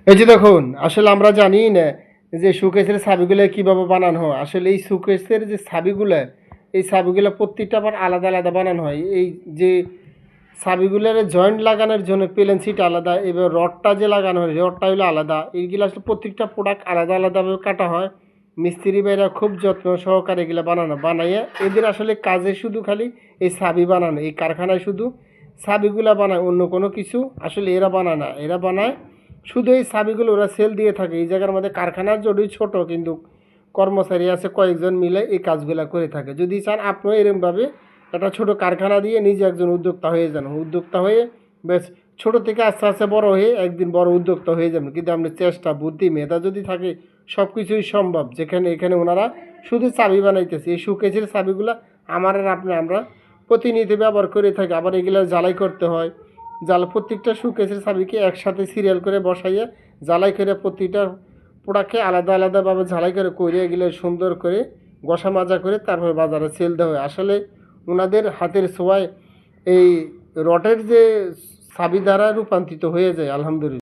এই যে দেখুন, আসলে আমরা জানি না যে শোকেসের চাবিগুলো কিভাবে বানানো হয়। আসলে এই শোকেসের যে চাবিগুলা, এই চাবিগুলা প্রত্যেকটা আবার আলাদা, আলাদা বানানো হয়। এই যে চাবিগুলার জয়েন্ট লাগানোর জন্য পেলেন সিট আলাদা, এবার রডটা যে লাগানো হয় রডটা হলো আলাদা। এইগুলো আসলে প্রত্যেকটা প্রোডাক্ট আলাদা, আলাদাভাবে কাটা হয়। মিস্ত্রি ভাইরা খুব যত্ন সহকারে এগুলো বানাইয়া এদের আসলে কাজে শুধু খালি এই চাবি বানানো। এই কারখানায় শুধু চাবিগুলা বানায়, অন্য কোনো কিছু আসলে এরা বানায় না। এরা বানায় শুধু এই চাবিগুলো, ওরা সেল দিয়ে থাকে। এই জায়গার মধ্যে কারখানা যদিও ছোট, কিন্তু কর্মচারী আছে কয়েকজন মিলে এই কাজগুলা করে থাকে। যদি চান আপনিও এরকমভাবে একটা ছোট কারখানা দিয়ে নিজে একজন উদ্যোক্তা হয়ে যান। উদ্যোক্তা হয়ে বেশ ছোট থেকে আস্তে আস্তে বড় হয়ে একদিন বড় উদ্যোক্তা হয়ে যাবেন। কিন্তু আপনার চেষ্টা, বুদ্ধি, মেধা যদি থাকে সব কিছুই সম্ভব। যেখানে এখানে ওনারা শুধু চাবি বানাইতেছে। এই শোকেসের চাবিগুলা আমার আর আমরা প্রতিনিয়ত ব্যবহার করে থাকি। আবার এগুলো জ্বালাই করতে হয়। প্রত্যেকটা শোকেসের চাবিকে একসাথে সিরিয়াল করে বসাইয়া জ্বালাই করে প্রতিটা প্রোডাক্টকে আলাদা আলাদাভাবে ঝালাই করে এগুলো সুন্দর করে ঘষা মাজা করে তারপর বাজারে সেল দেওয়া হয়। আসলে ওনাদের হাতের ছোঁয়ায় এই রডের যে চাবি দ্বারা রূপান্তরিত হয়ে যায় আলহামদুলিল্লাহ।